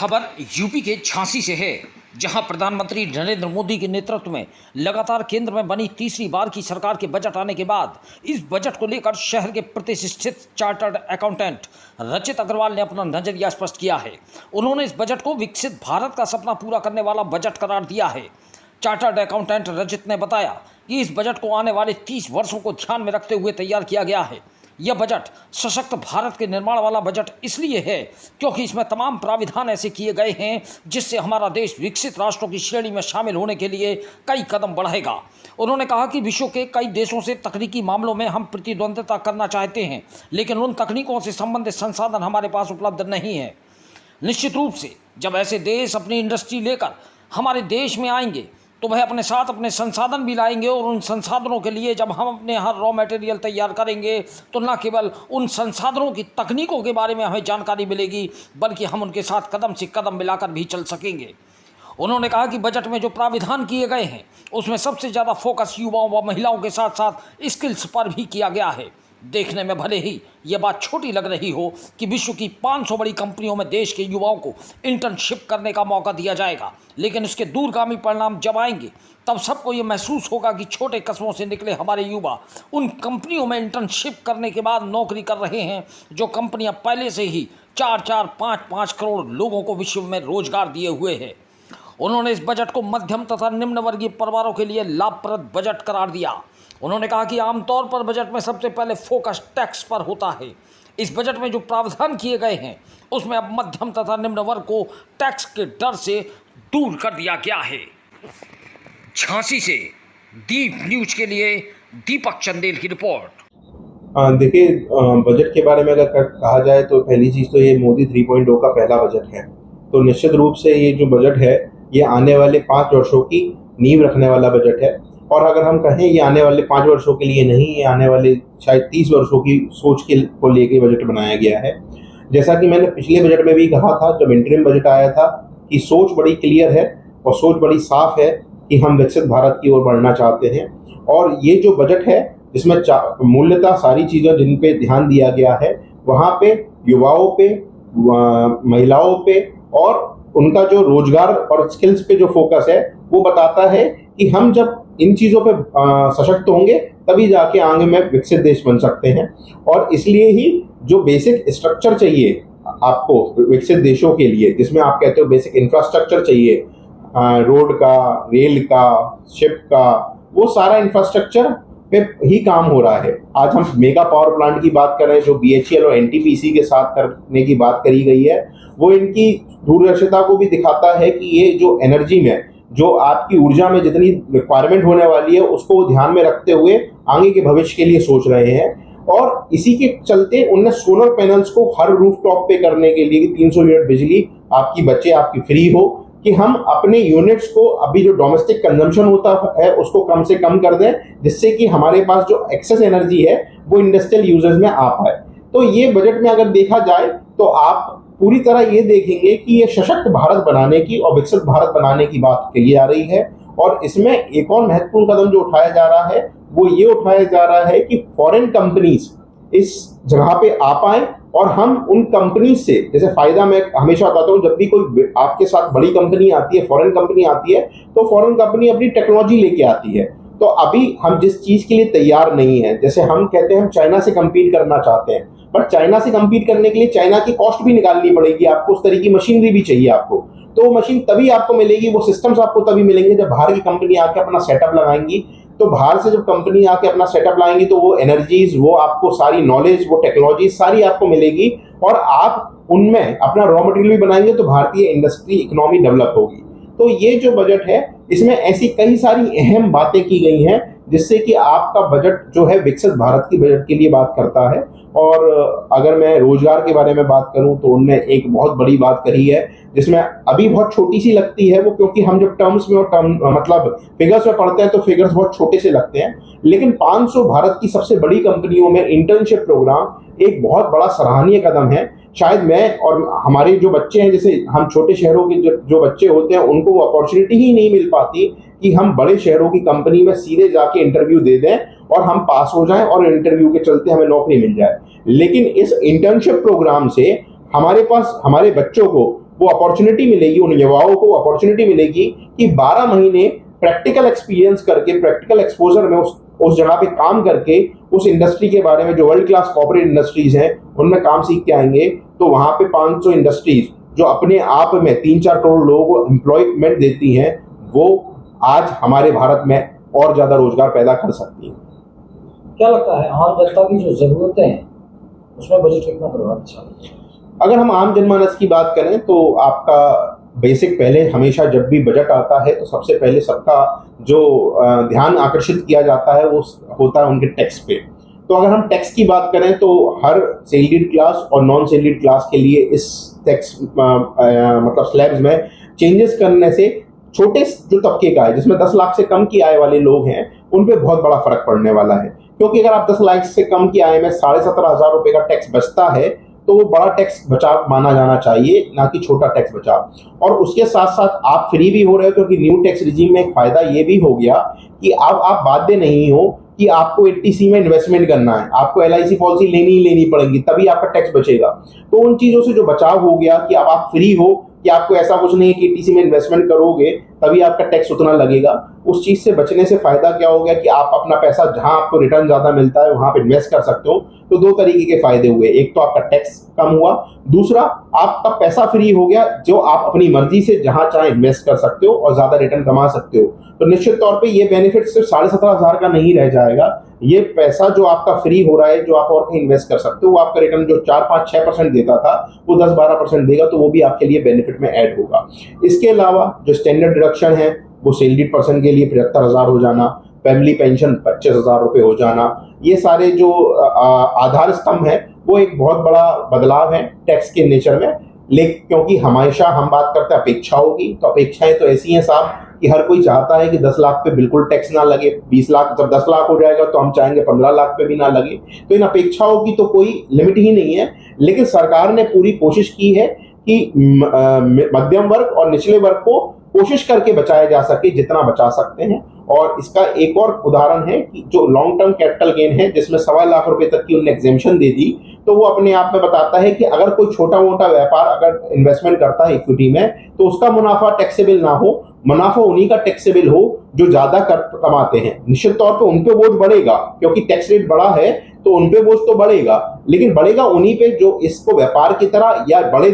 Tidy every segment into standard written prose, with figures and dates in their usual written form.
खबर यूपी के झांसी से है, जहां प्रधानमंत्री नरेंद्र मोदी के नेतृत्व में लगातार केंद्र में बनी तीसरी बार की सरकार के बजट आने के बाद इस बजट को लेकर शहर के प्रतिष्ठित चार्टर्ड अकाउंटेंट रचित अग्रवाल ने अपना नजरिया स्पष्ट किया है। उन्होंने इस बजट को विकसित भारत का सपना पूरा करने वाला बजट करार दिया है। चार्टर्ड अकाउंटेंट रचित ने बताया कि इस बजट को आने वाले 30 वर्षों को ध्यान में रखते हुए तैयार किया गया है। यह बजट सशक्त भारत के निर्माण वाला बजट इसलिए है क्योंकि इसमें तमाम प्राविधान ऐसे किए गए हैं जिससे हमारा देश विकसित राष्ट्रों की श्रेणी में शामिल होने के लिए कई कदम बढ़ाएगा। उन्होंने कहा कि विश्व के कई देशों से तकनीकी मामलों में हम प्रतिद्वंद्विता करना चाहते हैं, लेकिन उन तकनीकों से संबंधित संसाधन हमारे पास उपलब्ध नहीं है। निश्चित रूप से जब ऐसे देश अपनी इंडस्ट्री लेकर हमारे देश में आएंगे तो वह अपने साथ अपने संसाधन भी लाएंगे, और उन संसाधनों के लिए जब हम अपने हर रॉ मटेरियल तैयार करेंगे तो न केवल उन संसाधनों की तकनीकों के बारे में हमें जानकारी मिलेगी, बल्कि हम उनके साथ कदम से कदम मिलाकर भी चल सकेंगे। उन्होंने कहा कि बजट में जो प्राविधान किए गए हैं उसमें सबसे ज़्यादा फोकस युवाओं व महिलाओं के साथ साथ स्किल्स पर भी किया गया है। देखने में भले ही यह बात छोटी लग रही हो कि विश्व की 500 बड़ी कंपनियों में देश के युवाओं को इंटर्नशिप करने का मौका दिया जाएगा, लेकिन इसके दूरगामी परिणाम जब आएंगे तब सबको ये महसूस होगा कि छोटे कस्बों से निकले हमारे युवा उन कंपनियों में इंटर्नशिप करने के बाद नौकरी कर रहे हैं जो कंपनियां पहले से ही 4-4, 5-5 करोड़ लोगों को विश्व में रोजगार दिए हुए हैं। उन्होंने इस बजट को मध्यम तथा निम्न वर्गीय परिवारों के लिए लाभप्रद बजट करार दिया। उन्होंने कहा कि आमतौर पर बजट में सबसे पहले फोकस टैक्स पर होता है। इस बजट में जो प्रावधान किए गए हैं उसमें अब मध्यम तथा निम्न वर्ग को टैक्स के डर से दूर कर दिया गया है। झांसी से दीप न्यूज के लिए दीपक चंदेल की रिपोर्ट। देखिए, बजट के बारे में अगर कहा जाए तो पहली चीज़ तो ये मोदी 3.0 का पहला बजट है। तो निश्चित रूप से ये जो बजट है ये आने वाले 5 वर्षों की नींव रखने वाला बजट है। और अगर हम कहें ये आने वाले 5 वर्षों के लिए नहीं, ये आने वाले शायद 30 वर्षों की सोच को लेके बजट बनाया गया है। जैसा कि मैंने पिछले बजट में भी कहा था जब इंटरिम बजट आया था कि सोच बड़ी क्लियर है और सोच बड़ी साफ है कि हम विकसित भारत की ओर बढ़ना चाहते हैं। और ये जो बजट है इसमें मूल्यतः सारी चीज़ें जिन पे ध्यान दिया गया है वहाँ पे युवाओं पे, महिलाओं पे और उनका जो रोजगार और स्किल्स पे जो फोकस है वो बताता है कि हम जब इन चीज़ों पे सशक्त होंगे तभी जाके आगे में विकसित देश बन सकते हैं। और इसलिए ही जो बेसिक स्ट्रक्चर चाहिए आपको विकसित देशों के लिए, जिसमें आप कहते हो बेसिक इंफ्रास्ट्रक्चर चाहिए, रोड का, रेल का, शिप का, वो सारा इंफ्रास्ट्रक्चर पे ही काम हो रहा है। आज हम मेगा पावर प्लांट की बात कर रहे हैं जो BHEL और NTPC के साथ करने की बात करी गई है। वो इनकी दूरदर्शिता को भी दिखाता है कि ये जो एनर्जी में, जो आपकी ऊर्जा में जितनी रिक्वायरमेंट होने वाली है उसको ध्यान में रखते हुए आगे के भविष्य के लिए सोच रहे हैं। और इसी के चलते उनने सोलर पैनल्स को हर रूफटॉप पे करने के लिए कि 300 यूनिट बिजली आपकी बचे, आपकी फ्री हो, कि हम अपने यूनिट्स को अभी जो डोमेस्टिक कंजम्पशन होता है उसको कम से कम कर दें, जिससे कि हमारे पास जो एक्सेस एनर्जी है वो इंडस्ट्रियल यूजर्स में आ पाए। तो ये बजट में अगर देखा जाए तो आप पूरी तरह ये देखेंगे कि ये सशक्त भारत बनाने की और विकसित भारत बनाने की बात कही जा रही है। और इसमें एक और महत्वपूर्ण कदम जो उठाया जा रहा है वो ये उठाया जा रहा है कि फॉरेन कंपनीज इस जगह पे आ पाए और हम उन कंपनी से, जैसे फायदा मैं हमेशा बताता हूँ, जब भी कोई आपके साथ बड़ी कंपनी आती है, फॉरेन कंपनी आती है, तो फॉरेन कंपनी अपनी टेक्नोलॉजी लेके आती है। तो अभी हम जिस चीज के लिए तैयार नहीं है, जैसे हम कहते हैं हम चाइना से कंपीट करना चाहते हैं, बट चाइना से कंपीट करने के लिए चाइना की कॉस्ट भी निकालनी पड़ेगी, आपको उस तरह की मशीनरी भी चाहिए आपको। तो वो मशीन तभी आपको मिलेगी, वो सिस्टम्स आपको तभी मिलेंगे जब बाहर की कंपनी आके अपना सेटअप लगाएंगी। तो बाहर से जब कंपनी आके अपना सेटअप लाएंगी तो वो एनर्जीज, वो आपको सारी नॉलेज, वो टेक्नोलॉजी सारी आपको मिलेगी और आप उनमें अपना रॉ मटेरियल भी बनाएंगे तो भारतीय इंडस्ट्री इकोनॉमी डेवलप होगी। तो ये जो बजट है इसमें ऐसी कई सारी अहम बातें की गई हैं जिससे कि आपका बजट जो है विकसित भारत की बजट के लिए बात करता है। और अगर मैं रोजगार के बारे में बात करूं तो उनने एक बहुत बड़ी बात कही है जिसमें अभी बहुत छोटी सी लगती है वो, क्योंकि हम जब टर्म्स में और मतलब फिगर्स में पढ़ते हैं तो फिगर्स बहुत छोटे से लगते हैं, लेकिन 500 भारत की सबसे बड़ी कंपनियों में इंटर्नशिप प्रोग्राम एक बहुत बड़ा सराहनीय कदम है। शायद मैं और हमारे जो बच्चे हैं, जैसे हम छोटे शहरों के जो बच्चे होते हैं उनको वो अपॉर्चुनिटी ही नहीं मिल पाती कि हम बड़े शहरों की कंपनी में सीधे जाके इंटरव्यू दे दें और हम पास हो जाएं और इंटरव्यू के चलते हमें नौकरी मिल जाए। लेकिन इस इंटर्नशिप प्रोग्राम से हमारे पास हमारे बच्चों को वो अपॉर्चुनिटी मिलेगी, उन युवाओं को अपॉर्चुनिटी मिलेगी कि 12 महीने प्रैक्टिकल एक्सपीरियंस करके, प्रैक्टिकल एक्सपोजर में उस जगह पे काम करके उस इंडस्ट्री के बारे में, जो वर्ल्ड क्लास कॉर्पोरेट इंडस्ट्रीज हैं उनमें काम सीख के आएंगे। तो वहां पे 500 इंडस्ट्रीज जो अपने आप में 3-4 करोड़ लोगों को एम्प्लॉयमेंट देती हैं, वो आज हमारे भारत में और ज्यादा रोजगार पैदा कर सकती हैं। क्या लगता है आम जनता की जो जरूरतें हैं उसमें बजट कितना प्रभावशाली है? अगर हम आम जनमानस की बात करें तो आपका बेसिक, पहले हमेशा जब भी बजट आता है तो सबसे पहले सबका जो ध्यान आकर्षित किया जाता है वो होता है उनके टैक्स पे। तो अगर हम टैक्स की बात करें तो हर सैलरीड क्लास और नॉन सैलरीड क्लास के लिए इस टैक्स मतलब स्लैब्स में चेंजेस करने से छोटे जो तबके का है, जिसमें 10 लाख से कम की आय वाले लोग हैं, उन पे बहुत बड़ा फर्क पड़ने वाला है। क्योंकि अगर आप 10 लाख से कम की आय में 17,500 रुपये का टैक्स बचता है तो वो बड़ा टैक्स बचाव माना जाना चाहिए, ना कि छोटा टैक्स बचाव। और उसके साथ साथ आप फ्री भी हो रहे हो, क्योंकि न्यू टैक्स रिजीम में एक फायदा ये भी हो गया कि अब आप बाध्य नहीं हो कि आपको 80C में इन्वेस्टमेंट करना है, आपको LIC पॉलिसी लेनी पड़ेगी, तभी आपका टैक्स बचेगा। तो उन चीज़ों से जो बचाव हो गया कि अब आप फ्री हो, कि आपको ऐसा कुछ नहीं है कि 80C में इन्वेस्टमेंट करोगे तभी आपका टैक्स उतना लगेगा। उस चीज़ से बचने से फायदा क्या हो गया कि आप अपना पैसा जहां आपको रिटर्न ज़्यादा मिलता है वहां पे इन्वेस्ट कर सकते हो। तो 2 तरीके के फायदे हुए, एक तो आपका टैक्स कम हुआ, दूसरा आपका पैसा फ्री हो गया जो आप अपनी मर्जी से जहां चाहे इन्वेस्ट कर सकते हो और ज़्यादा रिटर्न कमा सकते हो। तो निश्चित तौर पे ये बेनिफिट सिर्फ 17,500 का नहीं रह जाएगा। ये पैसा जो आपका फ्री हो रहा है, जो आप और कहीं इन्वेस्ट कर सकते हो, वो आपका रिटर्न जो 4-5-6% देता था वो 10-12% देगा, तो वो भी आपके लिए बेनिफिट में ऐड होगा। इसके अलावा जो स्टैंडर्ड डिडक्शन है वो सैलरीड पर्सन के लिए 75,000 हो जाना, फैमिली पेंशन 25,000 रुपये हो जाना, ये सारे जो आधार स्तंभ है वो एक बहुत बड़ा बदलाव है टैक्स के नेचर में। लेकिन क्योंकि हमेशा हम बात करते हैं अपेक्षाओं की, तो अपेक्षाएं तो ऐसी हैं साहब कि हर कोई चाहता है कि 10 लाख पे बिल्कुल टैक्स ना लगे, 20 लाख, जब 10 लाख हो जाएगा तो हम चाहेंगे 15 लाख पे भी ना लगे। तो इन अपेक्षाओं की तो कोई लिमिट ही नहीं है। लेकिन सरकार ने पूरी कोशिश की है कि मध्यम वर्ग और निचले वर्ग को कोशिश करके बचाया जा सके जितना बचा सकते हैं। और इसका एक और उदाहरण है कि जो लॉन्ग टर्म कैपिटल गेन है, जिसमें 1.25 लाख रुपए तक की उन्होंने एग्जेम्पशन दे दी, तो वो अपने आप में बताता है कि अगर कोई छोटा मोटा व्यापार अगर इन्वेस्टमेंट करता है इक्विटी में, तो उसका मुनाफा टैक्सेबल ना हो, मुनाफा उन्हीं का टैक्सेबल हो जो ज्यादा कमाते हैं। निश्चित तौर पे उन पे बोझ बढ़ेगा, क्योंकि टैक्स रेट बढ़ा है तो उन पे बोझ तो बढ़ेगा, लेकिन बढ़ेगा उन्हीं पे जो इसको व्यापार की तरह या बड़े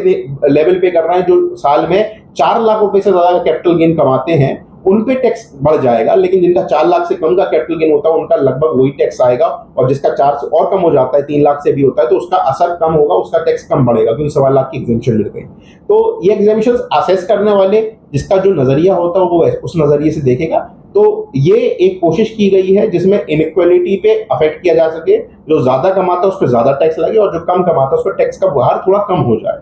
लेवल पे कर रहे हैं, जो साल में 4 लाख रुपए से ज्यादा कैपिटल गेन कमाते हैं, उन पे टैक्स बढ़ जाएगा। लेकिन जिनका 4 लाख से कम का कैपिटल गेन होता है उनका लगभग वही टैक्स आएगा, और जिसका 4 से और कम हो जाता है, 3 लाख से भी होता है, तो उसका असर कम होगा, उसका टैक्स कम बढ़ेगा, क्योंकि 1.25 लाख की एग्जेम्पशन मिल गई। तो ये एग्जेम्पशन असेस करने वाले जिसका जो नजरिया होता है वो उस नजरिए से देखेगा। तो ये एक कोशिश की गई है जिसमें इनइक्वालिटी पे अफेक्ट किया जा सके, जो ज्यादा कमाता है उस पर ज्यादा टैक्स लगे और जो कम कमाता है उस पर टैक्स का भार थोड़ा कम हो जाए।